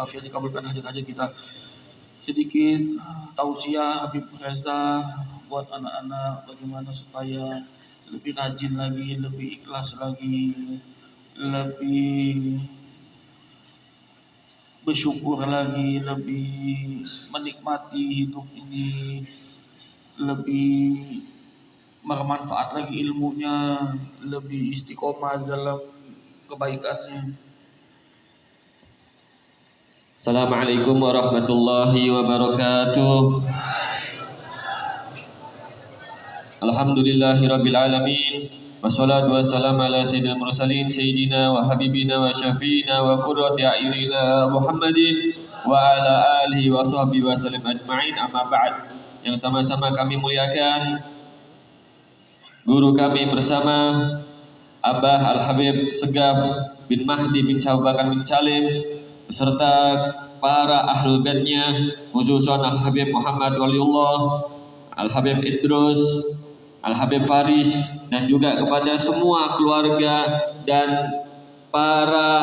walafiat, dikabulkan hajat-hajat kita. Sedikit tausiah Habib Reza buat anak-anak, bagaimana supaya lebih rajin lagi, lebih ikhlas lagi, lebih bersyukur lagi, lebih menikmati hidup ini, lebih bermanfaat lagi ilmunya, lebih istiqomah dalam kebaikannya. Assalamualaikum warahmatullahi wabarakatuh. Alhamdulillahirabbil alamin. Wassalatu wassalamu ala sayyidil mursalin sayyidina wa habibina wa syafiina wa qurrati a'yunina Muhammadin wa ala alihi wa sahbihi wa sallam ajma'in. Amma ba'd. Yang sama-sama kami muliakan guru kami bersama Abah Al-Habib Segaf bin Mahdi bin Syekh Abu Bakar bin Salim beserta para ahlul baitnya, khususnya Al-Habib Muhammad Waliullah, Al-Habib Idrus, Al-Habib Faris, dan juga kepada semua keluarga dan para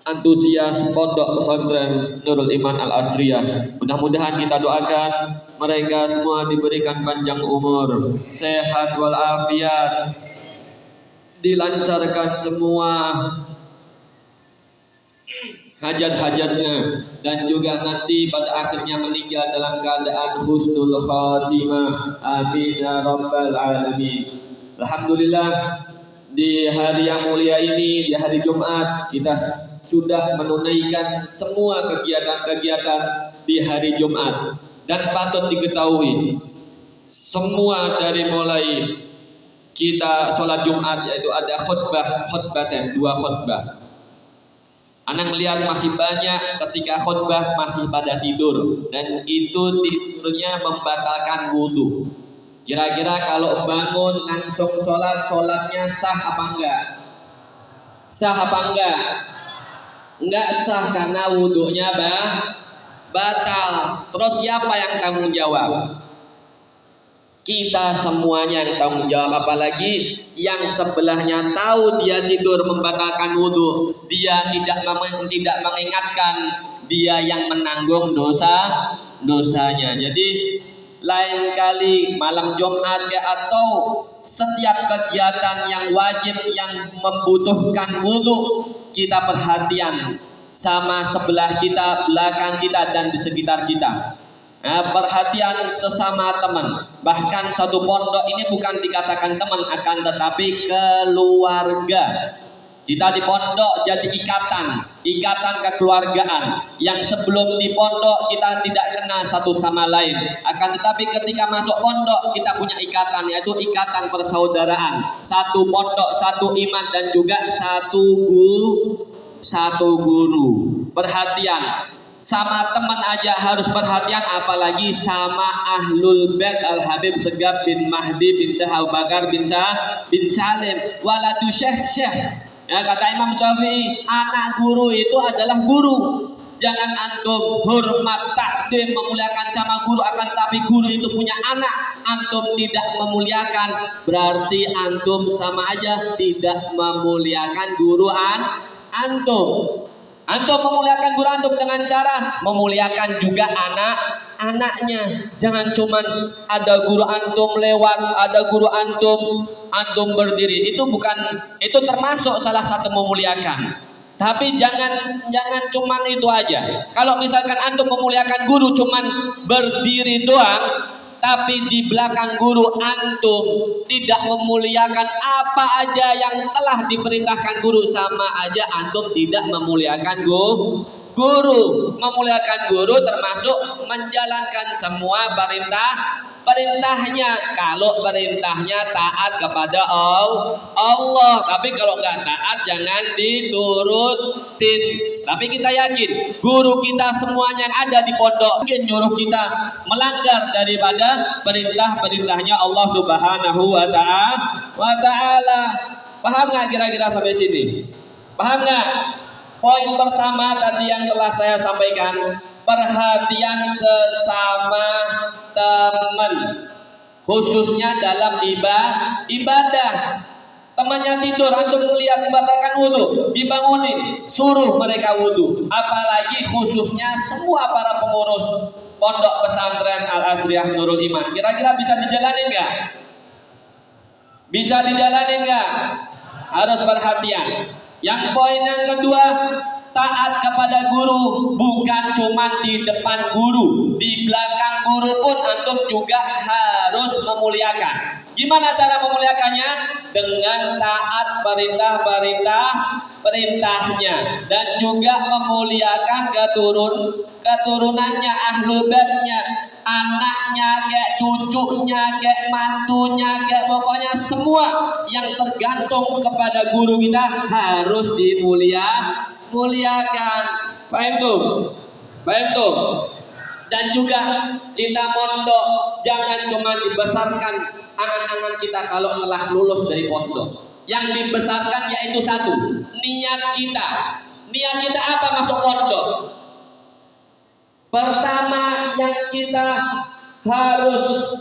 antusias pondok pesantren Nurul Iman Al-Asriyah. Mudah-mudahan kita doakan mereka semua diberikan panjang umur, sehat walafiat, dilancarkan semua hajat-hajatnya, dan juga nanti pada akhirnya meninggal dalam keadaan husnul khatimah. Amin ya rabbal alamin. Alhamdulillah, di hari yang mulia ini, di hari Jumat, kita sudah menunaikan semua kegiatan-kegiatan di hari Jumat. Dan patut diketahui, semua dari mulai kita sholat Jumat, yaitu ada khutbah, dua khutbah. Anak melihat masih banyak ketika khutbah masih pada tidur, dan itu tidurnya membatalkan wudhu. Kira-kira kalau bangun langsung sholat, sholatnya sah apa enggak? Sah apa enggak? Enggak sah karena wudhunya batal. Terus siapa yang tanggung jawab? Kita semuanya yang tanggung jawab, apalagi yang sebelahnya tahu dia tidur membatalkan wudhu, dia tidak mengingatkan, dia yang menanggung dosanya. Jadi lain kali malam Jumat atau setiap kegiatan yang wajib yang membutuhkan wudhu, kita perhatian sama sebelah kita, belakang kita, dan di sekitar kita. Perhatian sesama teman. Bahkan satu pondok ini bukan dikatakan teman, akan tetapi keluarga. Kita di pondok jadi ikatan kekeluargaan yang sebelum di pondok kita tidak kenal satu sama lain. Akan tetapi ketika masuk pondok kita punya ikatan, yaitu ikatan persaudaraan. Satu pondok, satu iman, dan juga satu guru. Perhatian. Sama teman aja harus perhatian, apalagi sama ahlul bait Al-Habib Segaf bin Mahdi bin Syekh Abu Bakar bin Salim waladu syekh. Ya, kata Imam Syafi'i, anak guru itu adalah guru. Jangan antum hormat, takdim, memuliakan sama guru, akan tapi guru itu punya anak, antum tidak memuliakan, berarti antum sama aja tidak memuliakan guru antum. Antum memuliakan guru antum dengan cara memuliakan juga anak-anaknya. Jangan cuman ada guru antum lewat, ada guru antum berdiri. Itu termasuk salah satu memuliakan. Tapi jangan cuman itu aja. Kalau misalkan antum memuliakan guru cuman berdiri doang, tapi di belakang guru antum tidak memuliakan apa aja yang telah diperintahkan guru, sama aja antum tidak memuliakan guru. Memuliakan guru termasuk menjalankan semua perintahnya. Kalau perintahnya taat kepada Allah, tapi kalau nggak taat jangan diturutin. Tapi kita yakin guru kita semuanya yang ada di pondok mungkin nyuruh kita melanggar daripada perintahnya Allah Subhanahu wa ta'ala. Paham nggak kira-kira sampai sini? Paham nggak? Poin pertama tadi yang telah saya sampaikan, perhatian sesama teman, khususnya dalam ibadah. Temannya tidur, antum melihat membatalkan wudhu, dibangunin, suruh mereka wudhu. Apalagi khususnya semua para pengurus pondok pesantren Al Asriyah Nurul Iman. Kira-kira bisa dijalanin nggak? Bisa dijalanin nggak? Harus perhatian. Yang poin yang kedua, taat kepada guru, bukan cuma di depan guru, di belakang guru pun antum juga harus memuliakan. Gimana cara memuliakannya? Dengan taat perintahnya dan juga memuliakan keturunannya, ahlul baitnya, anaknya, kayak cucunya, kayak mantunya, kayak pokoknya semua yang tergantung kepada guru kita harus muliakan. Paham tuh? Dan juga cinta mondok jangan cuma dibesarkan angan-angan kita kalau telah lulus dari pondok. Yang dibesarkan yaitu satu, niat kita. Niat kita apa masuk pondok? Pertama yang kita harus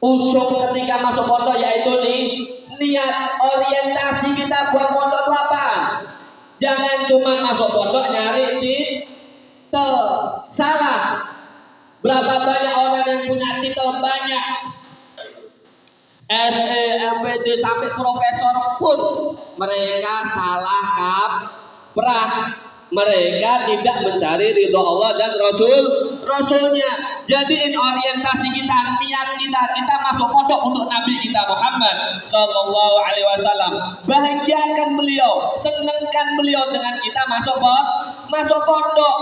usung ketika masuk pondok yaitu niat. Orientasi kita buat pondok itu apa? Jangan cuma masuk pondok nyari titel. Salah. Berapa banyak orang yang punya titel banyak, SE, MPD sampai profesor pun mereka salah kaprah. Mereka tidak mencari ridho Allah dan Rasulnya. Jadiin orientasi kita, niat kita masuk pondok untuk Nabi kita Muhammad Sallallahu Alaihi Wasallam. Bahagiakan beliau, senangkan beliau dengan kita masuk pondok.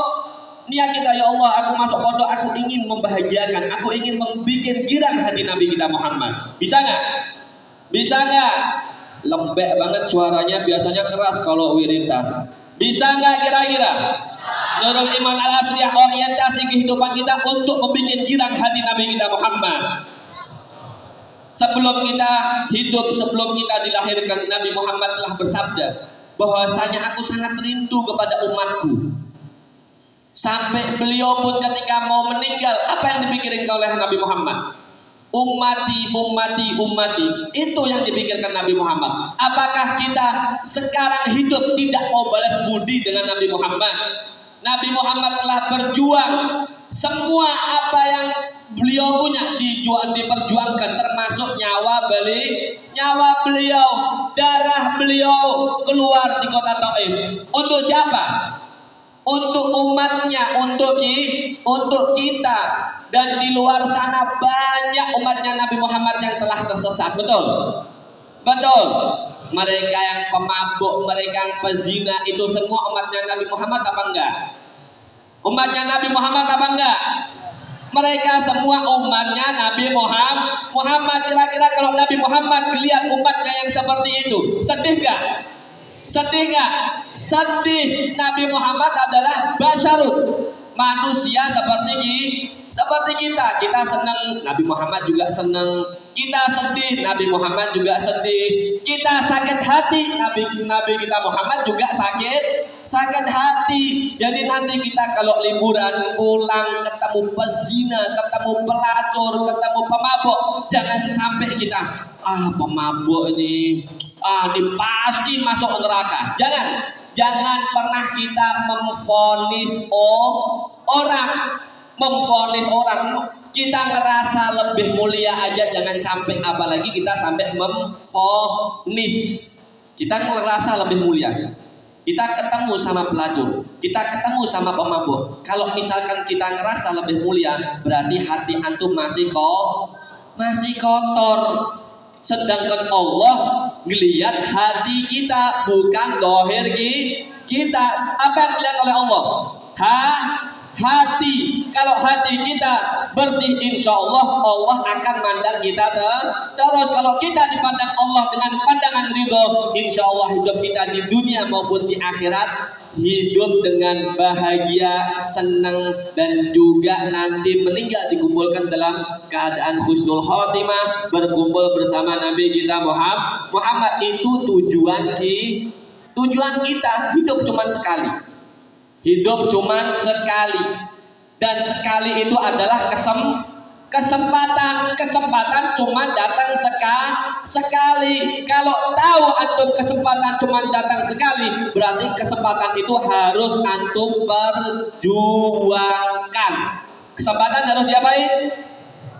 Niat kita, ya Allah, aku masuk pondok, aku ingin membahagiakan, aku ingin membuat girang hati Nabi kita Muhammad. Bisa nggak? Bisa nggak? Lembek banget suaranya, biasanya keras kalau wiridan. Bisa nggak kira-kira? Nurul Iman Al Asriyah orientasi kehidupan kita untuk membuat girang hati Nabi kita Muhammad. Sebelum kita hidup, sebelum kita dilahirkan, Nabi Muhammad telah bersabda bahwasanya aku sangat rindu kepada umatku. Sampai beliau pun ketika mau meninggal, apa yang dipikirkan oleh Nabi Muhammad? Ummati. Itu yang dipikirkan Nabi Muhammad. Apakah kita sekarang hidup tidak mau balas budi dengan Nabi Muhammad? Nabi Muhammad telah berjuang. Semua apa yang beliau punya diperjuangkan, termasuk nyawa beliau, darah beliau keluar di kota Taif. Untuk siapa? Untuk umatnya, untuk kita. Dan di luar sana banyak umatnya Nabi Muhammad yang telah tersesat. Betul? Mereka yang pemabuk, mereka yang pezina, itu semua umatnya Nabi Muhammad apa enggak? Umatnya Nabi Muhammad apa enggak? Mereka semua umatnya Nabi Muhammad. Kira-kira kalau Nabi Muhammad lihat umatnya yang seperti itu, sedih enggak? Sedih. Nabi Muhammad adalah basyarun, manusia seperti kita. Kita senang, Nabi Muhammad juga senang. Kita sedih, Nabi Muhammad juga sedih. Kita sakit hati, Nabi kita Muhammad juga sakit hati. Jadi nanti kita kalau liburan pulang ketemu pezina, ketemu pelacur, ketemu pemabuk, jangan sampai kita pemabuk ini pasti masuk neraka. Jangan pernah kita memvonis orang. Kita ngerasa lebih mulia aja, jangan sampai, apalagi kita sampai memvonis. Kita ngerasa lebih mulia. Kita ketemu sama pelacur, kita ketemu sama pemabuk. Kalau misalkan kita ngerasa lebih mulia, berarti hati antum masih kotor. Sedangkan Allah ngelihat hati kita, bukan dohir kita. Apa yang dilihat oleh Allah? Hati. Kalau hati kita bersih, insya Allah akan mandang kita terus. Kalau kita dipandang Allah dengan pandangan ridho, insya Allah hidup kita di dunia maupun di akhirat hidup dengan bahagia, senang, dan juga nanti meninggal dikumpulkan dalam keadaan husnul khotimah, berkumpul bersama Nabi kita Muhammad. Itu tujuan kita. Hidup cuma sekali, dan sekali itu adalah Kesempatan cuma datang sekali. Kalau tahu antum kesempatan cuma datang sekali, berarti kesempatan itu harus antum perjuangkan. Kesempatan harus diapain?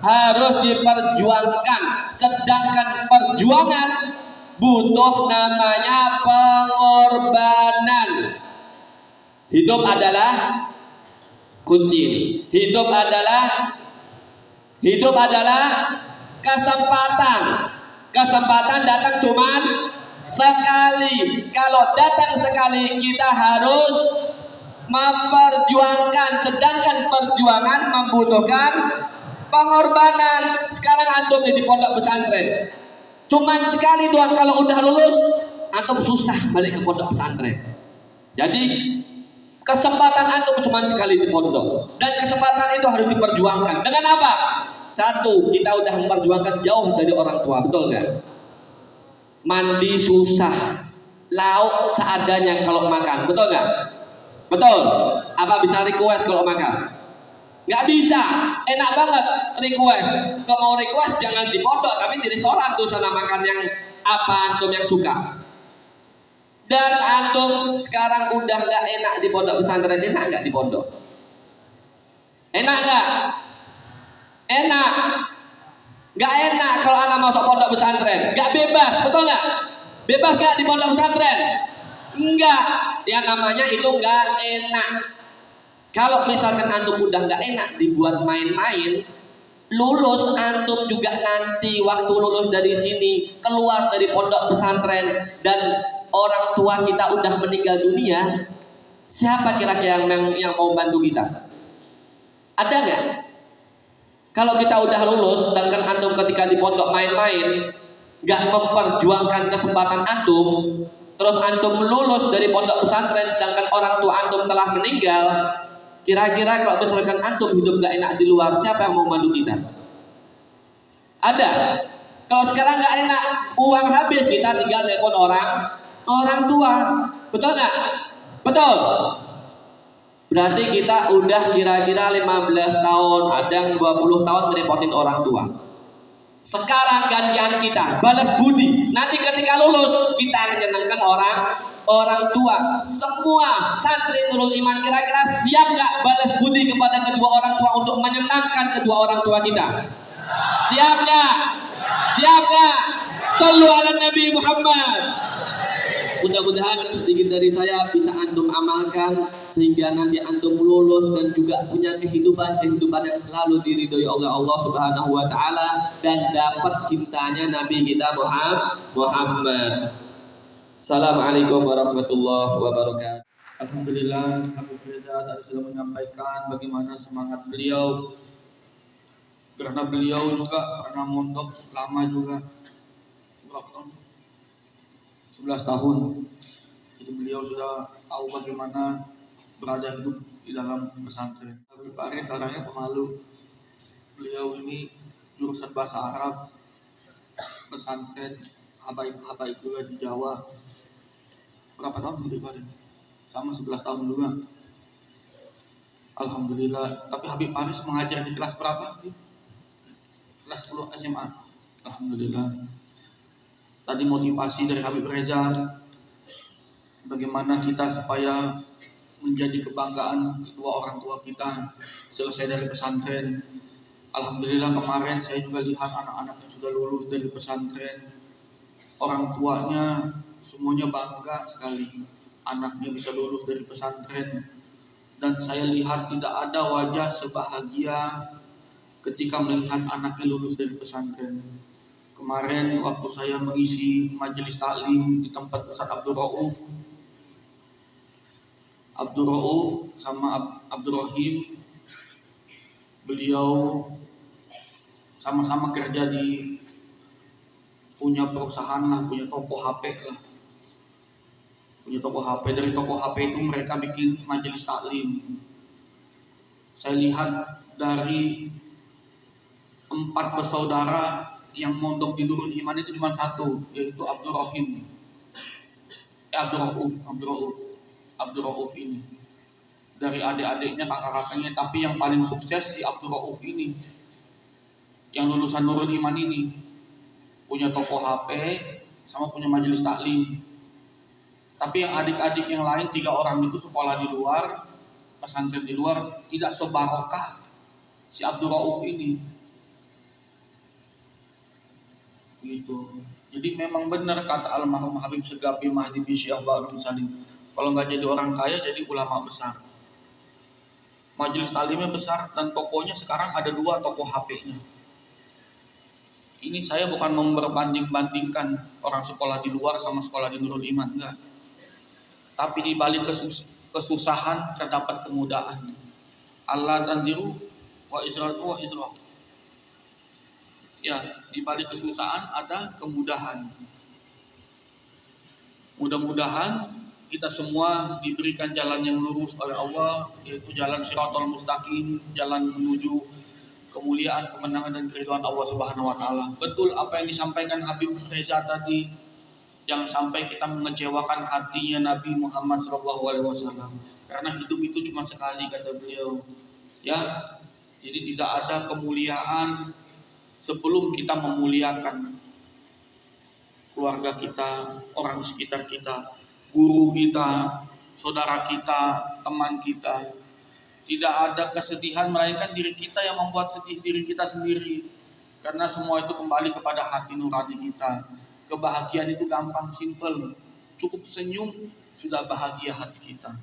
Harus diperjuangkan. Sedangkan perjuangan butuh namanya pengorbanan. Hidup adalah kunci. Hidup adalah kesempatan. Kesempatan datang cuman sekali. Kalau datang sekali kita harus memperjuangkan. Sedangkan perjuangan membutuhkan pengorbanan. Sekarang antum di pondok pesantren, cuman sekali doang. Kalau udah lulus antum susah balik ke pondok pesantren. Jadi kesempatan antum cuma sekali di pondok, dan kesempatan itu harus diperjuangkan. Dengan apa? Satu, kita udah memperjuangkan jauh dari orang tua, betul nggak? Mandi susah, lauk seadanya kalau makan, betul nggak? Betul. Apa bisa request kalau makan? Nggak bisa. Enak banget request. Kalau mau request jangan di pondok, tapi di restoran tuh sana makan yang apa antum yang suka. Dan antum sekarang udah nggak enak di pondok pesantren. Enak nggak di pondok? Enak nggak? Enak. Nggak enak kalau anak masuk pondok pesantren. Nggak bebas, betul nggak? Bebas nggak di pondok pesantren? Enggak. Yang namanya itu nggak enak. Kalau misalkan antum udah nggak enak dibuat main-main, lulus antum juga nanti waktu lulus dari sini keluar dari pondok pesantren dan orang tua kita udah meninggal dunia, siapa kira-kira yang mau bantu kita? Ada nggak? Kalau kita udah lulus, sedangkan antum ketika di pondok main-main, nggak memperjuangkan kesempatan antum, terus antum lulus dari pondok pesantren, sedangkan orang tua antum telah meninggal, kira-kira kalau misalkan antum hidup nggak enak di luar, siapa yang mau bantu kita? Ada. Kalau sekarang nggak enak, uang habis, kita tinggal telepon orang tua, betul nggak? Betul. Berarti kita udah kira-kira 15 tahun, ada yang 20 tahun merepotin orang tua. Sekarang gantian kita, balas budi. Nanti ketika lulus, kita akan menyenangkan orang tua. Semua santri Nurul Iman kira-kira siap nggak balas budi kepada kedua orang tua untuk menyenangkan kedua orang tua kita? Siap nggak? Siap nggak? Shallu ala Nabi Muhammad. Mudah-mudahan sedikit dari saya bisa antum amalkan sehingga nanti antum lulus dan juga punya kehidupan yang selalu diridhoi oleh Allah Subhanahu wa taala dan dapat cintanya Nabi kita Muhammad. Assalamualaikum warahmatullahi wabarakatuh. Alhamdulillah, Habib Reza tadi sudah menyampaikan bagaimana semangat beliau. Karena beliau juga pernah mondok lama juga. Berapa tahun? 11 tahun. Jadi beliau sudah tahu bagaimana berada hidup di dalam pesantren. Tapi Pak Aris orangnya pemalu. Beliau ini jurusan bahasa Arab, pesantren, habaib juga di Jawa. Berapa tahun hidup Pak Aris? Sama 11 tahun juga. Alhamdulillah. Tapi Habib Aris mengajar di kelas berapa? Kelas 10 SMA. Alhamdulillah. Tadi motivasi dari Habib Reza, bagaimana kita supaya menjadi kebanggaan kedua orang tua kita selesai dari pesantren. Alhamdulillah kemarin saya juga lihat anak-anak yang sudah lulus dari pesantren. Orang tuanya semuanya bangga sekali anaknya bisa lulus dari pesantren. Dan saya lihat tidak ada wajah sebahagia ketika melihat anaknya lulus dari pesantren. Kemarin waktu saya mengisi majelis taklim di tempat Ustaz Abdul Rauf sama Abdul Rahim, beliau sama-sama kerja di punya perusahaan lah, punya toko HP lah. Punya toko HP, dari toko HP itu mereka bikin majelis taklim. Saya lihat dari 4 bersaudara yang mondok di Nurul Iman itu cuma satu, yaitu Abdul Rauf ini. Dari adik-adiknya, kakak-kakaknya, tapi yang paling sukses si Abdul Rauf ini. yang lulusan Nurul Iman ini punya toko HP sama punya majelis taklim. Tapi yang adik-adik yang lain 3 orang itu sekolah di luar, pesantren di luar, tidak sebarokah si Abdul Rauf ini. Gitu. Jadi memang benar kata almarhum Habib Segaf bin Mahdi bin Syekh Bahar bin Salim, kalau nggak jadi orang kaya jadi ulama besar. Majelis taklimnya besar dan tokonya sekarang ada 2 toko HP-nya. Ini saya bukan memperbanding-bandingkan orang sekolah di luar sama sekolah di Nurul Iman, enggak. Tapi di balik kesusahan terdapat kemudahan. Allah tanziru wa izratu wa izrah. Ya, di balik kesusahan ada kemudahan. Mudah-mudahan kita semua diberikan jalan yang lurus oleh Allah, yaitu jalan Shirathul Mustaqim, jalan menuju kemuliaan, kemenangan dan keridhaan Allah Subhanahu wa taala. Betul apa yang disampaikan Habib Reza tadi, jangan sampai kita mengecewakan hatinya Nabi Muhammad SAW. Karena hidup itu cuma sekali, kata beliau. Ya, jadi tidak ada kemuliaan sebelum kita memuliakan keluarga kita, orang sekitar kita, guru kita, saudara kita, teman kita. Tidak ada kesedihan melainkan diri kita yang membuat sedih diri kita sendiri. Karena semua itu kembali kepada hati nurani kita. Kebahagiaan itu gampang, simple. Cukup senyum sudah bahagia hati kita.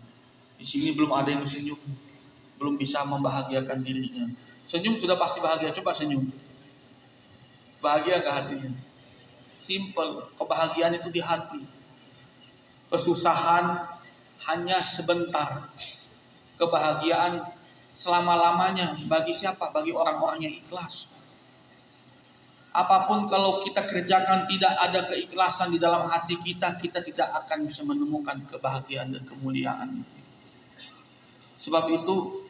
Di sini belum ada yang senyum, belum bisa membahagiakan dirinya. Senyum sudah pasti bahagia. Coba senyum. Bahagia gak hatinya? Simple. Kebahagiaan itu di hati. Kesusahan hanya sebentar. Kebahagiaan selama-lamanya bagi siapa? Bagi orang-orang yang ikhlas. Apapun kalau kita kerjakan tidak ada keikhlasan di dalam hati kita, kita tidak akan bisa menemukan kebahagiaan dan kemuliaan. Sebab itu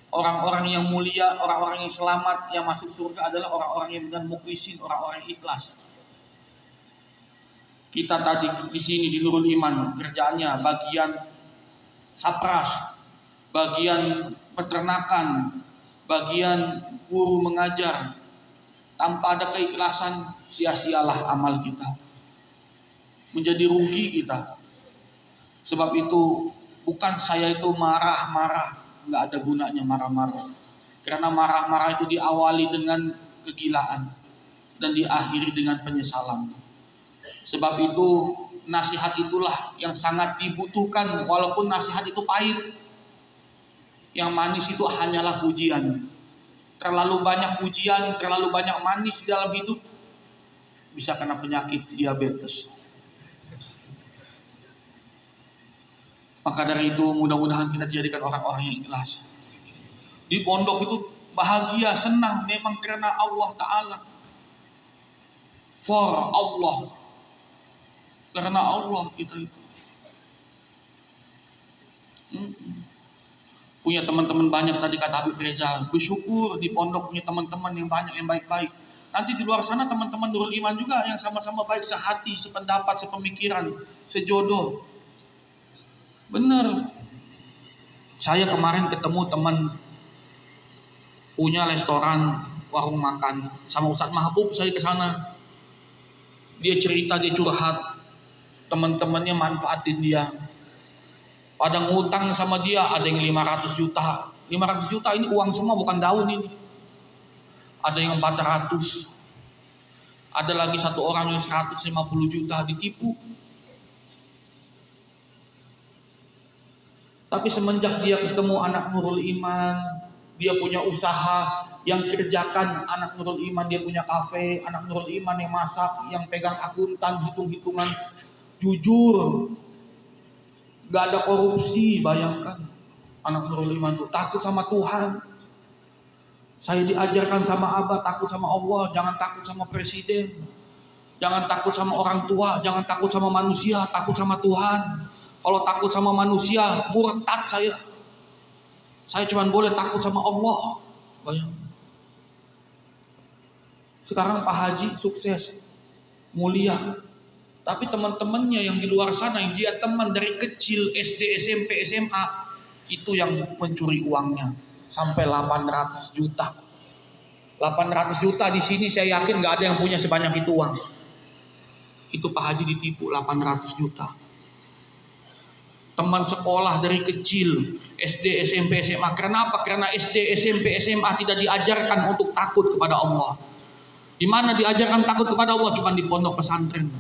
orang-orang yang mulia, orang-orang yang selamat, yang masuk surga adalah orang-orang yang dengan mukhlisin, orang-orang yang ikhlas. Kita tadi di sini di Nurul Iman kerjaannya bagian sapras, bagian peternakan, bagian guru mengajar. Tanpa ada keikhlasan, sia-sialah amal kita. Menjadi rugi kita. Sebab itu bukan saya itu marah-marah, nggak ada gunanya marah-marah. Karena marah-marah itu diawali dengan kegilaan dan diakhiri dengan penyesalan. Sebab itu nasihat itulah yang sangat dibutuhkan, walaupun nasihat itu pahit. Yang manis itu hanyalah pujian. Terlalu banyak pujian, terlalu banyak manis di dalam hidup, bisa kena penyakit diabetes. Maka dari itu mudah-mudahan kita dijadikan orang-orang yang ikhlas. Di pondok itu bahagia, senang memang karena Allah Ta'ala. For Allah. Karena Allah kita itu. Punya teman-teman banyak tadi kata Habib Reza. Bersyukur di pondok punya teman-teman yang banyak yang baik-baik. Nanti di luar sana teman-teman Nurul Iman juga yang sama-sama baik, sehati, sependapat, sepemikiran, sejodoh. Bener. Saya kemarin ketemu teman punya restoran, warung makan sama Ustadz Mahbub, saya ke sana. Dia cerita, dia curhat. Teman-temannya manfaatin dia. Pada ngutang sama dia, ada yang 500 juta. 500 juta ini uang semua, bukan daun ini. Ada yang 400. Ada lagi satu orang yang 150 juta ditipu. Tapi semenjak dia ketemu anak Nurul Iman, dia punya usaha yang kerjakan anak Nurul Iman, dia punya kafe, anak Nurul Iman yang masak, yang pegang akuntan, hitung-hitungan, jujur. Gak ada korupsi, bayangkan. Anak Nurul Iman itu takut sama Tuhan. Saya diajarkan sama Abah takut sama Allah, jangan takut sama presiden, jangan takut sama orang tua, jangan takut sama manusia, takut sama Tuhan. Kalau takut sama manusia, murtad saya. Saya cuma boleh takut sama Allah. Bayangkan. Sekarang Pak Haji sukses, mulia. Tapi teman-temannya yang di luar sana, yang dia teman dari kecil, SD, SMP, SMA, itu yang mencuri uangnya sampai 800 juta. 800 juta di sini saya yakin nggak ada yang punya sebanyak itu uang. Itu Pak Haji ditipu 800 juta. Teman sekolah dari kecil, SD, SMP, SMA. Kenapa? Karena SD, SMP, SMA tidak diajarkan untuk takut kepada Allah. Di mana diajarkan takut kepada Allah? Cuma di pondok pesantren.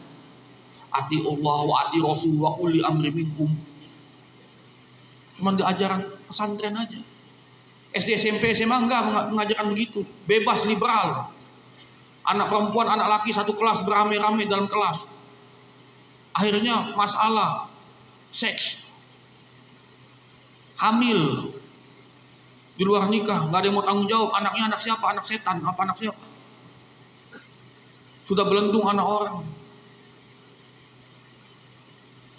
Ati Allah wa ati Rasul wa uli amri minkum. Cuma diajarkan pesantren aja. SD, SMP, SMA enggak mengajarkan begitu. Bebas, liberal. Anak perempuan, anak laki satu kelas beramai-ramai dalam kelas. Akhirnya masalah seks, hamil, di luar nikah, nggak ada yang mau tanggung jawab. Anaknya anak siapa? Anak setan, apa anak siapa? Sudah belentung anak orang.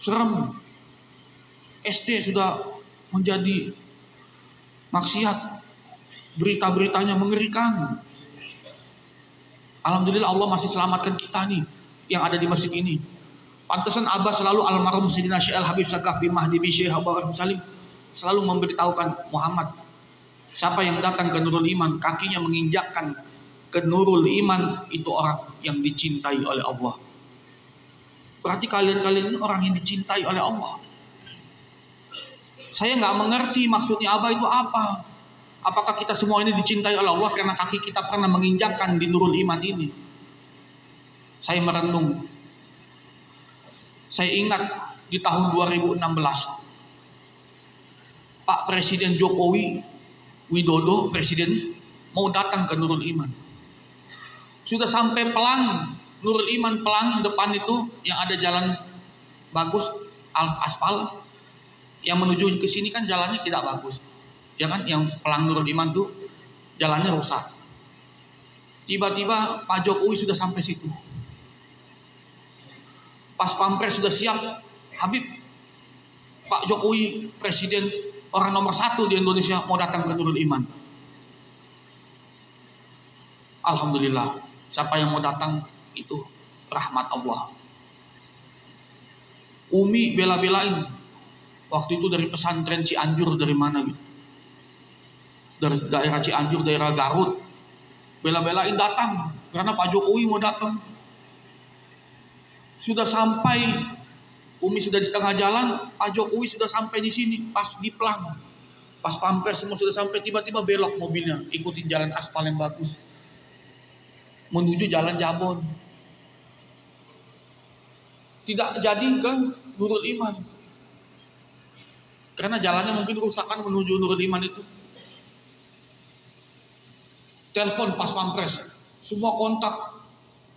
Serem. SD sudah menjadi maksiat. Berita-beritanya mengerikan. Alhamdulillah Allah masih selamatkan kita nih yang ada di masjid ini. Pantesan Abah selalu almarhum Sayyidina Syekh Al-Habib Sagaf bin Mahdi bin Syekh Abah Salim selalu memberitahukan Muhammad, siapa yang datang ke Nurul Iman, kakinya menginjakkan ke Nurul Iman, itu orang yang dicintai oleh Allah. Berarti kalian-kalian ini orang yang dicintai oleh Allah. Saya nggak mengerti maksudnya Abah itu apa. Apakah kita semua ini dicintai oleh Allah karena kaki kita pernah menginjakkan di Nurul Iman ini? Saya merenung. Saya ingat di tahun 2016, Pak Presiden Jokowi Widodo, Presiden, mau datang ke Nurul Iman. Sudah sampai Pelang, Nurul Iman Pelang depan itu yang ada jalan bagus, aspal, yang menuju ke sini kan jalannya tidak bagus. Ya kan, yang Pelang Nurul Iman tuh jalannya rusak. Tiba-tiba Pak Jokowi sudah sampai situ. Pas Pampres sudah siap, Habib, Pak Jokowi presiden orang nomor 1 di Indonesia mau datang ke Nurul Iman. Alhamdulillah, siapa yang mau datang itu rahmat Allah. Umi bela-belain. Waktu itu dari pesantren Cianjur, dari mana gitu. Dari daerah Cianjur, daerah Garut. Bela-belain datang karena Pak Jokowi mau datang. Sudah sampai, Umi sudah di tengah jalan, Pak Jokowi sudah sampai di sini, pas di Pelang. Pas Pampres semua sudah sampai, tiba-tiba belok mobilnya, ikutin jalan aspal yang bagus. Menuju jalan Jabon. Tidak jadi ke Nurul Iman. Karena jalannya mungkin kerusakan menuju Nurul Iman itu. Telepon pas Pampres, semua kontak.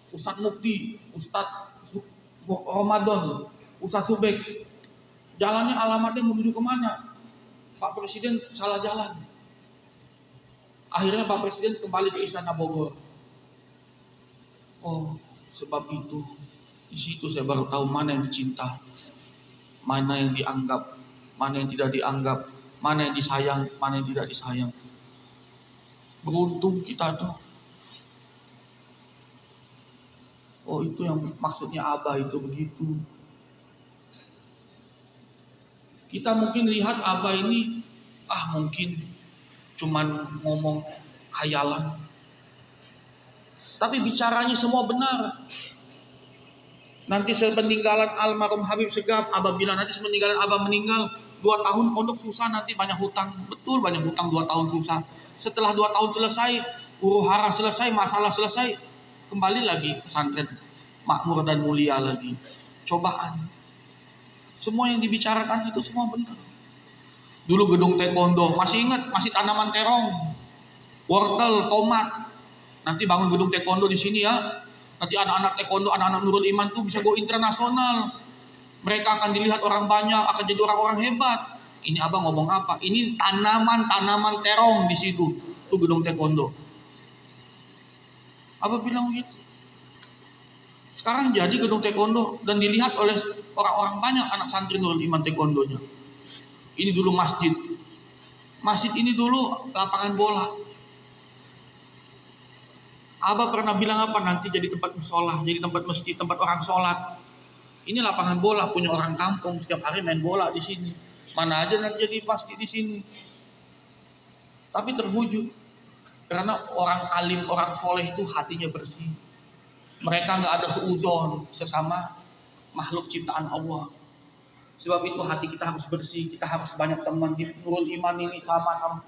Ustadz Mukti, Ustadz Ramadan, Ustadz Subek, jalannya alamatnya menuju kemana? Pak Presiden salah jalan. Akhirnya Pak Presiden kembali ke Istana Bogor. Oh, sebab itu di situ saya baru tahu mana yang dicinta, mana yang dianggap, mana yang tidak dianggap, mana yang disayang, mana yang tidak disayang. Beruntung kita tuh. Oh, itu yang maksudnya Abah itu begitu. Kita mungkin lihat Abah ini, mungkin cuman ngomong hayalan. Tapi bicaranya semua benar. Nanti sepeninggalan almarhum Habib Segaf, Abah bilang nanti sepeninggalan Abah meninggal 2 tahun pondok susah, nanti banyak hutang. Betul, banyak hutang 2 tahun susah. Setelah 2 tahun selesai, huru hara selesai, masalah selesai, kembali lagi pesantren makmur dan mulia lagi. Cobaan. Semua yang dibicarakan itu semua benar. Dulu gedung taekwondo, masih ingat, masih tanaman terong, wortel, tomat. Nanti bangun gedung taekwondo di sini ya. Nanti anak-anak taekwondo, anak-anak Nurul Iman tuh bisa go internasional. Mereka akan dilihat orang banyak, akan jadi orang-orang hebat. Ini Abang ngomong apa? Ini tanaman terong di situ. Itu gedung taekwondo. Abang bilang gitu. Sekarang jadi gedung taekwondo dan dilihat oleh orang-orang banyak anak santri Nurul Iman taekwondonya. Ini dulu masjid. Masjid ini dulu lapangan bola. Abah pernah bilang apa? Nanti jadi tempat musola, jadi tempat masjid, tempat orang sholat. Ini lapangan bola punya orang kampung, setiap hari main bola di sini. Mana aja nanti jadi masjid di sini. Tapi terwujud. Karena orang alim, orang soleh itu hatinya bersih. Mereka nggak ada seuzon sesama makhluk ciptaan Allah. Sebab itu hati kita harus bersih, kita harus banyak teman. Di Nurul Iman ini sama-sama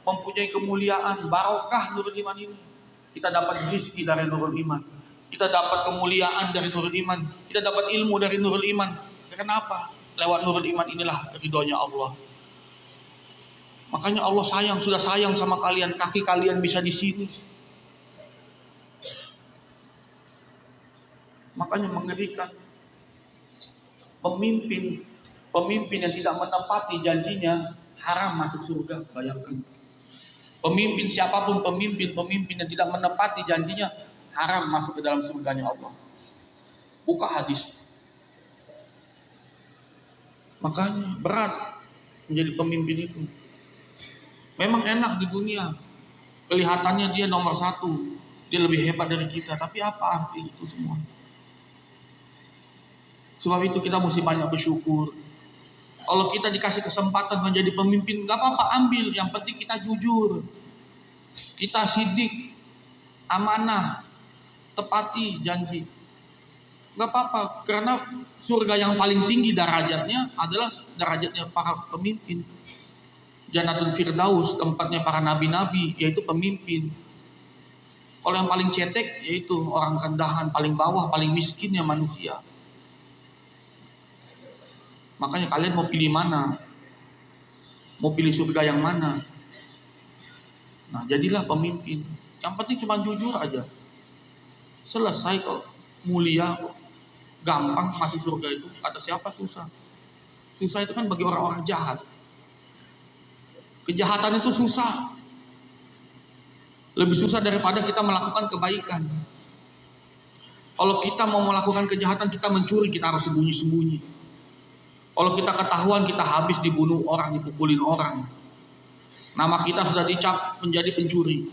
mempunyai kemuliaan, barokah Nurul Iman ini. Kita dapat rezeki dari Nurul Iman. Kita dapat kemuliaan dari Nurul Iman. Kita dapat ilmu dari Nurul Iman. Kenapa? Lewat Nurul Iman inilah ridhonya Allah. Makanya Allah sayang, sudah sayang sama kalian. Kaki kalian bisa di sini. Makanya mengerikan. Pemimpin yang tidak menepati janjinya haram masuk surga. Bayangkan. Pemimpin siapapun pemimpin yang tidak menepati janjinya haram masuk ke dalam surganya Allah. Buka hadis. Makanya berat menjadi pemimpin itu. Memang enak di dunia. Kelihatannya dia nomor satu. Dia lebih hebat dari kita. Tapi apa arti itu semua? Sebab itu kita mesti banyak bersyukur. Kalau kita dikasih kesempatan menjadi pemimpin, gak apa-apa ambil. Yang penting kita jujur. Kita sidik. Amanah. Tepati janji. Gak apa-apa. Karena surga yang paling tinggi derajatnya adalah derajatnya para pemimpin. Jannatul Firdaus, tempatnya para nabi-nabi, yaitu pemimpin. Kalau yang paling cetek, yaitu orang rendahan, paling bawah, paling miskinnya manusia. Makanya kalian mau pilih mana? Mau pilih surga yang mana? Nah, jadilah pemimpin. Yang penting cuma jujur aja. Selesai kok. Mulia kok. Gampang masuk surga itu. Kata siapa susah? Susah itu kan bagi orang-orang jahat. Kejahatan itu susah. Lebih susah daripada kita melakukan kebaikan. Kalau kita mau melakukan kejahatan, kita mencuri, kita harus sembunyi-sembunyi. Kalau kita ketahuan, kita habis dibunuh orang, dipukulin orang. Nama kita sudah dicap menjadi pencuri.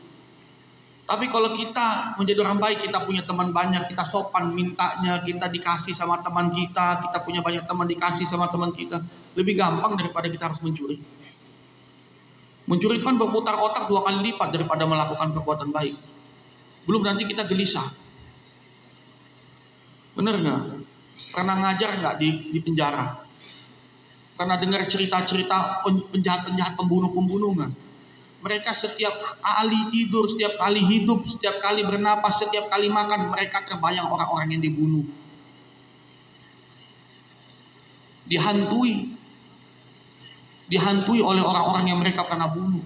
Tapi kalau kita menjadi orang baik, kita punya teman banyak, kita sopan mintanya, kita dikasih sama teman kita punya banyak teman dikasih sama teman kita. Lebih gampang daripada kita harus mencuri. Mencuri itu kan berputar otak 2 kali lipat daripada melakukan perbuatan baik. Belum nanti kita gelisah. Bener nggak? Pernah ngajar nggak di penjara? Pernah dengar cerita-cerita penjahat-penjahat, pembunuh-pembunuh nggak? Mereka setiap kali tidur, setiap kali hidup, setiap kali bernapas, setiap kali makan, mereka terbayang orang-orang yang dibunuh. Dihantui oleh orang-orang yang mereka pernah bunuh.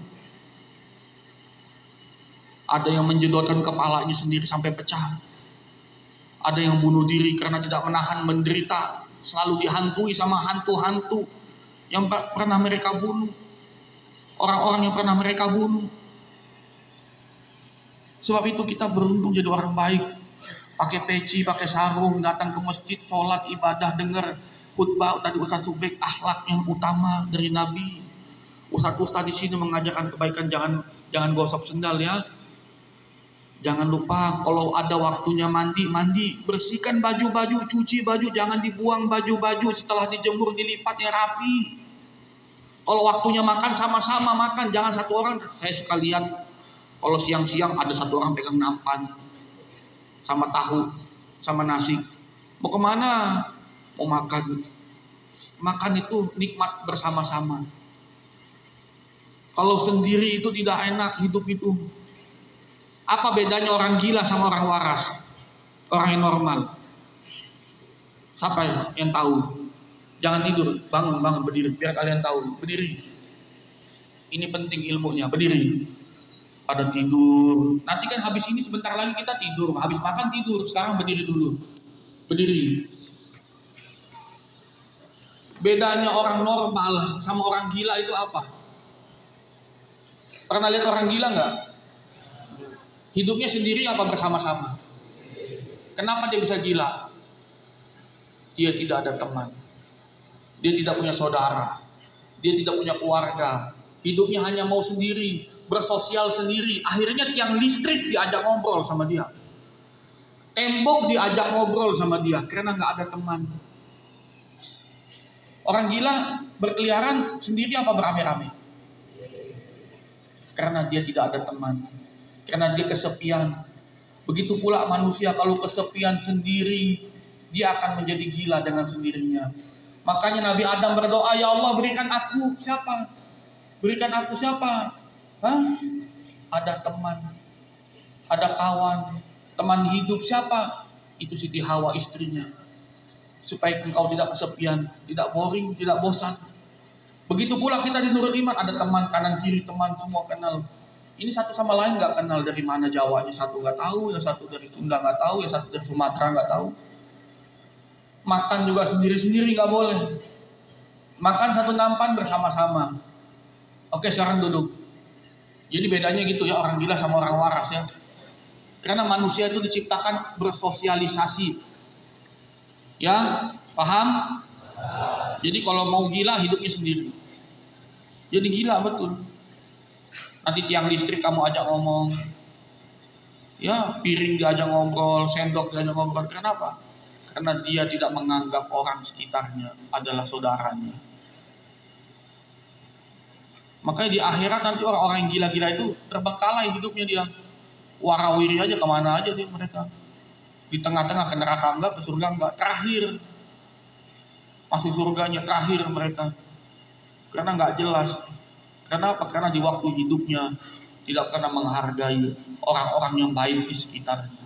Ada yang menjedotkan kepalanya sendiri sampai pecah. Ada yang bunuh diri karena tidak menahan menderita. Selalu dihantui sama hantu-hantu yang pernah mereka bunuh. Orang-orang yang pernah mereka bunuh. Sebab itu kita beruntung jadi orang baik. Pakai peci, pakai sarung, datang ke masjid, sholat, ibadah, dengar khutbah tadi Ustaz Subek, akhlak yang utama dari Nabi. Ustaz di sini mengajarkan kebaikan, jangan gosok sendal ya. Jangan lupa kalau ada waktunya mandi, bersihkan baju-baju, cuci baju, jangan dibuang baju-baju setelah dijemur, dilipat ya rapi. Kalau waktunya makan sama-sama makan, jangan satu orang. Saya suka lihat kalau siang-siang ada satu orang pegang nampan sama tahu, sama nasi. Mau kemana? Mau makan. Makan itu nikmat bersama-sama. Kalau sendiri itu tidak enak hidup itu. Apa bedanya orang gila sama orang waras? Orang yang normal. Siapa yang tahu? Jangan tidur, bangun, berdiri. Biar kalian tahu, berdiri. Ini penting ilmunya, berdiri. Pada tidur. Nanti kan habis ini sebentar lagi kita tidur. Habis makan tidur, sekarang berdiri dulu. Berdiri. Bedanya orang normal sama orang gila itu apa? Pernah lihat orang gila nggak? Hidupnya sendiri apa bersama-sama? Kenapa dia bisa gila? Dia tidak ada teman. Dia tidak punya saudara. Dia tidak punya keluarga. Hidupnya hanya mau sendiri, bersosial sendiri. Akhirnya tiang listrik diajak ngobrol sama dia. Tembok diajak ngobrol sama dia karena nggak ada teman. Orang gila berkeliaran sendiri apa beramai-ramai? Karena dia tidak ada teman. karena dia kesepian. Begitu pula manusia kalau kesepian sendiri, dia akan menjadi gila dengan sendirinya. Makanya Nabi Adam berdoa, ya Allah berikan aku siapa? Berikan aku siapa? Hah? Ada teman, ada kawan, teman hidup siapa? Itu Siti Hawa istrinya. Supaya engkau tidak kesepian, tidak boring, tidak bosan. Begitu pula kita di Nurul Iman, ada teman kanan kiri, teman semua kenal. Ini satu sama lain nggak kenal dari mana Jawanya, satu nggak tahu, yang satu dari Sunda nggak tahu, yang satu dari Sumatera nggak tahu. Makan juga sendiri-sendiri nggak boleh. Makan satu nampan bersama-sama. Oke, sekarang duduk. Jadi bedanya gitu ya, orang gila sama orang waras ya. Karena manusia itu diciptakan bersosialisasi. Ya, paham? Jadi kalau mau gila hidupnya sendiri. Jadi gila betul. Nanti tiang listrik kamu ajak ngomong. Ya, piring diajak ngobrol, sendok diajak ngobrol. Kenapa? Karena dia tidak menganggap orang sekitarnya adalah saudaranya. Makanya di akhirat nanti orang-orang yang gila-gila itu terbengkalai hidupnya dia. Warawiri aja kemana aja dia mereka. Di tengah-tengah ke neraka enggak, ke surga enggak. Terakhir. Masuk surganya terakhir mereka. Karena enggak jelas. Kenapa? Karena di waktu hidupnya tidak pernah menghargai orang-orang yang baik di sekitarnya.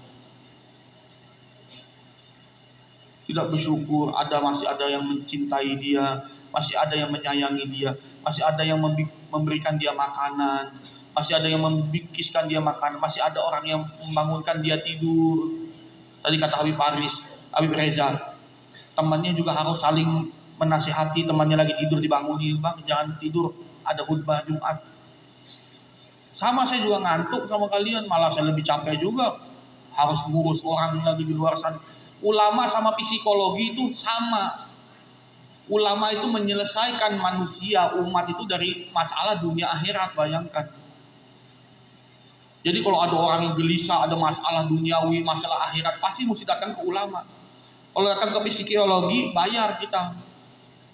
Tidak bersyukur, masih ada yang mencintai dia, masih ada yang menyayangi dia, masih ada yang memberikan dia makanan, masih ada yang membikiskan dia makanan, masih ada orang yang membangunkan dia tidur. Tadi kata Habib Reza, temannya juga harus saling menasihati, temannya lagi tidur dibangunin, bang jangan tidur, ada khutbah Jumat. Sama saya juga ngantuk sama kalian, malah saya lebih capek juga, harus ngurus orang lagi di luar sana. Ulama sama psikologi itu sama. Ulama itu menyelesaikan manusia, umat itu dari masalah dunia akhirat, bayangkan. Jadi kalau ada orang yang gelisah, ada masalah duniawi, masalah akhirat, pasti mesti datang ke ulama. Kalau datang ke psikologi, bayar kita.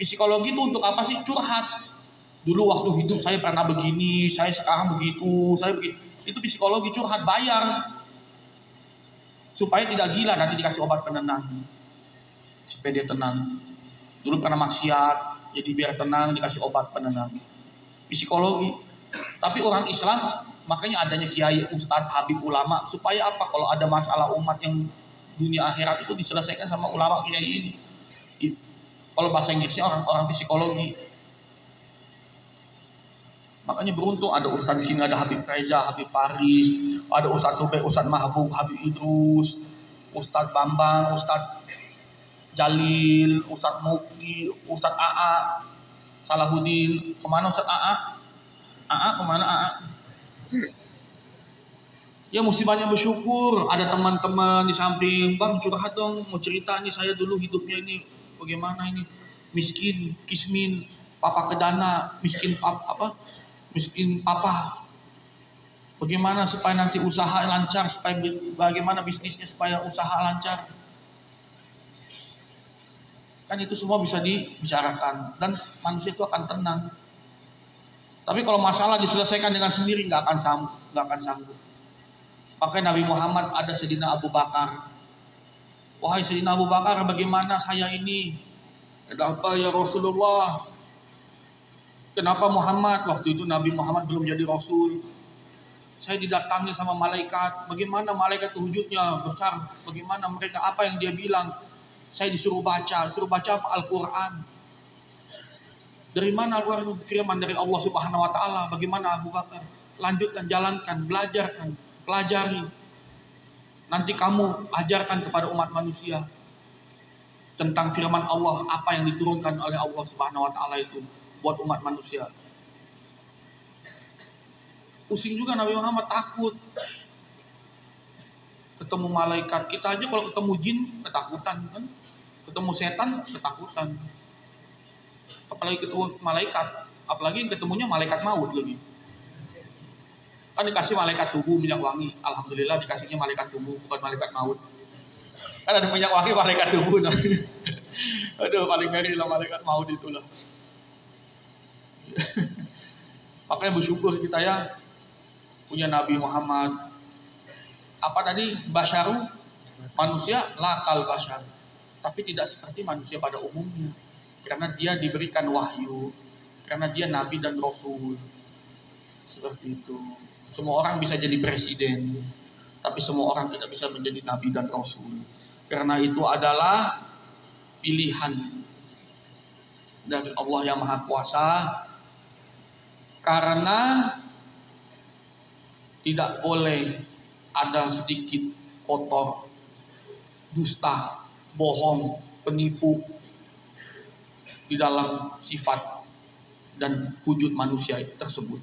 Psikologi itu untuk apa sih? Curhat. Dulu waktu hidup saya pernah begini, saya sekarang begitu, saya begitu. Itu psikologi, curhat, bayar. Supaya tidak gila, nanti dikasih obat penenang. Supaya dia tenang. Dulu pernah maksiat, jadi biar tenang dikasih obat penenang. Psikologi. Tapi orang Islam, makanya adanya kiai, ustadz, habib, ulama. Supaya apa? Kalau ada masalah umat yang dunia akhirat itu diselesaikan sama ulama kiai ini. Kalau bahasa Inggrisnya orang-orang psikologi. Makanya beruntung ada ustadz di sini, ada Habib Reza, Habib Faris, ada Ustadz Subeh, Ustadz Mahbub, Habib Idrus, Ustadz Bambang, Ustadz Jalil, Ustadz Muki, Ustadz AA, Salahuddin. Kemana Ustadz AA? AA kemana AA? Ya mesti banyak bersyukur. Ada teman-teman di samping, bang curhat dong, mau cerita nih saya dulu hidupnya ini bagaimana ini, miskin, kismin, papa kedana, miskin papa. Bagaimana supaya nanti usaha lancar, supaya bagaimana bisnisnya supaya usaha lancar. Kan itu semua bisa dibicarakan dan manusia itu akan tenang. Tapi kalau masalah diselesaikan dengan sendiri nggak akan sanggup. Makanya Nabi Muhammad ada Sayyidina Abu Bakar. Wahai Sayyidina Abu Bakar, bagaimana saya ini? Kenapa ya Rasulullah? Kenapa Muhammad? Waktu itu Nabi Muhammad belum jadi Rasul. Saya didatangi sama malaikat. Bagaimana malaikat wujudnya besar? Bagaimana mereka? Apa yang dia bilang? Saya disuruh baca apa? Al-Quran. Dari mana Al-Quran? Firman dari Allah Subhanahu Wa Taala. Bagaimana Abu Bakar? Lanjutkan, jalankan, belajarkan, pelajari. Nanti kamu ajarkan kepada umat manusia tentang firman Allah, apa yang diturunkan oleh Allah Subhanahu Wa Taala itu buat umat manusia. Pusing juga Nabi Muhammad, takut ketemu malaikat. Kita aja kalau ketemu jin ketakutan kan, ketemu setan ketakutan, apalagi ketemu malaikat, apalagi ketemunya malaikat maut lagi. Kan dikasih malaikat subuh minyak wangi, alhamdulillah dikasihnya malaikat subuh bukan malaikat maut. Kan ada minyak wangi malaikat subuh nah. Aduh paling ngeri lah malaikat maut itulah. Makanya bersyukur kita ya punya Nabi Muhammad, apa tadi, basyaru, manusia lakal basyar, tapi tidak seperti manusia pada umumnya, karena dia diberikan wahyu, karena dia nabi dan rasul. Seperti itu. Semua orang bisa jadi presiden, tapi semua orang tidak bisa menjadi nabi dan rasul, karena itu adalah pilihan dari Allah yang Maha Kuasa, karena tidak boleh ada sedikit kotor, dusta, bohong, penipu di dalam sifat dan wujud manusia tersebut.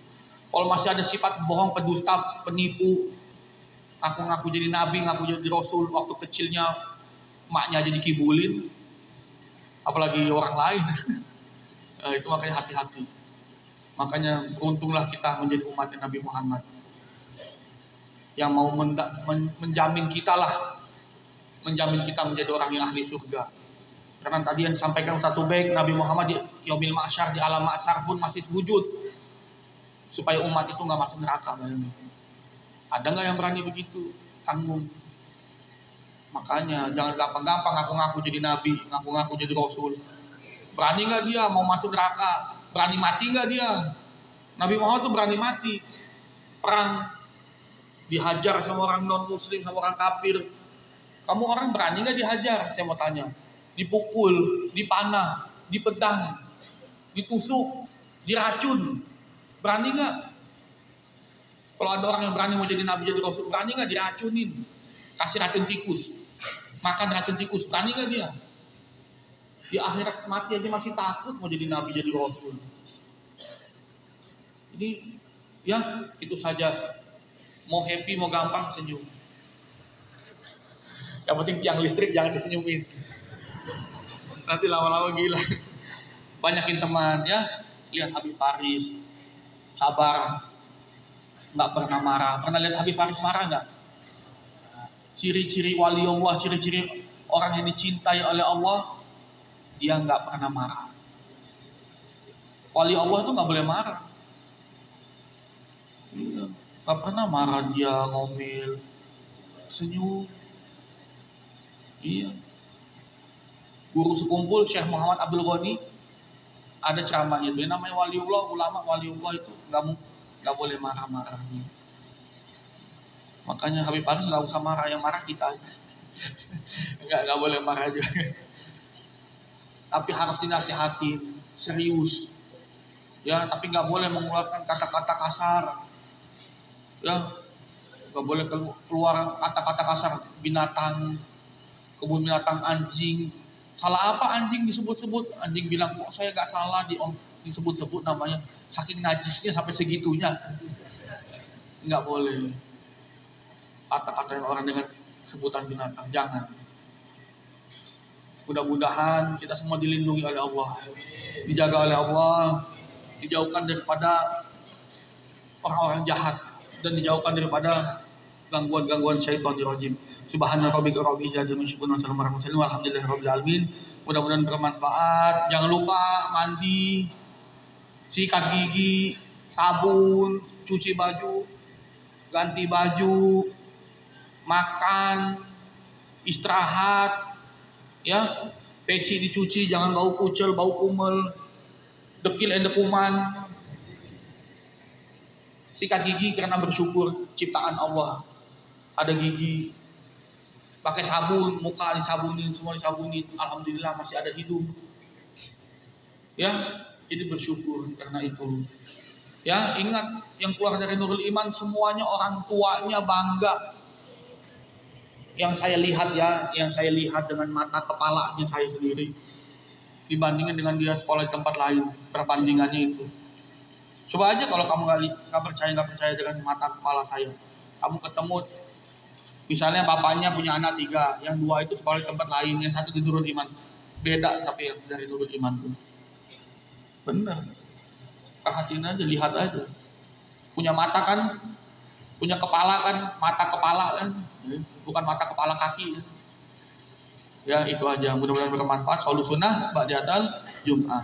Kalau masih ada sifat bohong, pendusta, penipu, ngaku-ngaku jadi nabi, ngaku jadi rasul, waktu kecilnya maknya jadi kibulin, apalagi orang lain. Itu makanya hati-hati. Makanya beruntunglah kita menjadi umat Nabi Muhammad yang mau menjamin kita menjadi orang yang ahli surga. Karena tadi yang disampaikan Ustaz Subaik, Nabi Muhammad di yaumil mahsyar, di alam mahsyar pun masih sujud supaya umat itu nggak masuk neraka. Ada nggak yang berani begitu? Tanggung. Makanya jangan gampang-gampang ngaku-ngaku jadi nabi, ngaku-ngaku jadi rasul. Berani nggak dia mau masuk neraka? Berani mati nggak dia? Nabi Muhammad tuh berani mati. Perang, dihajar sama orang non muslim, sama orang kafir. Kamu orang berani nggak dihajar? Saya mau tanya. Dipukul, dipanah, dipedang, ditusuk, diracun. Berani nggak? Kalau ada orang yang berani mau jadi nabi jadi rasul, berani nggak diracunin? Kasih racun tikus, makan racun tikus, berani nggak dia? Di akhirat mati aja masih takut mau jadi nabi jadi rasul. Ini ya itu saja. Mau happy, mau gampang, senyum. Yang penting tiang listrik jangan disenyumin. Nanti lama-lama gila. Banyakin teman ya. Lihat Habib Faris, sabar, nggak pernah marah. Pernah lihat Habib Faris marah nggak? Ciri-ciri wali Allah, ciri-ciri orang yang dicintai oleh Allah, dia nggak pernah marah. Wali Allah itu nggak boleh marah. Gak pernah marah dia, ngomel, senyum. Iya. Guru sekumpul Syekh Muhammad Abdul Ghani ada ceramahnya. Dia namanya waliullah, ulama waliullah itu nggak boleh marah-marah. Makanya Habib Faris nggak usah marah, yang marah kita aja. nggak boleh marah juga. Tapi harus dinasihatin, serius. Ya, tapi nggak boleh mengeluarkan kata-kata kasar. Ya, nggak boleh keluar kata-kata kasar. Binatang, kebun binatang, anjing. Salah apa anjing disebut-sebut? Anjing bilang, kok saya nggak salah disebut-sebut namanya. Saking najisnya sampai segitunya. Nggak boleh. Kata-katain orang dengan sebutan binatang, jangan. Mudah-mudahan kita semua dilindungi oleh Allah, dijaga oleh Allah, dijauhkan daripada orang-orang jahat, dan dijauhkan daripada gangguan-gangguan syaitanir rajim. Subhana rabbika rabbil izzati amma yasifun wa salamun alal mursalin walhamdulillahirabbil alamin. Mudah-mudahan bermanfaat. Jangan lupa mandi, sikat gigi, sabun, cuci baju, ganti baju, makan, istirahat, ya, peci dicuci, jangan bau kucel, bau kumel, dekil kuman. Sikat gigi karena bersyukur ciptaan Allah. Ada gigi. Pakai sabun, muka disabunin, semua disabunin. Alhamdulillah masih ada hidung. Ya, jadi bersyukur karena itu. Ya, ingat yang keluar dari Nurul Iman semuanya orang tuanya bangga. Yang saya lihat ya, yang saya lihat dengan mata kepalanya saya sendiri. Dibandingkan dengan dia sekolah di tempat lain, perbandingannya itu. Coba aja kalau kamu nggak percaya dengan mata kepala saya. Kamu ketemu, misalnya bapaknya punya anak 3, yang 2 itu sekolah di tempat lain, yang 1 di Nurul Iman. Beda tapi yang dari Nurul Iman pun. Benar. Perhatiin aja, lihat aja. Punya mata kan, punya kepala kan, mata kepala kan, bukan mata kepala kaki. Ya itu aja. Mudah-mudahan bermanfaat. Shaulus Sunnah ba'dal Jum'ah.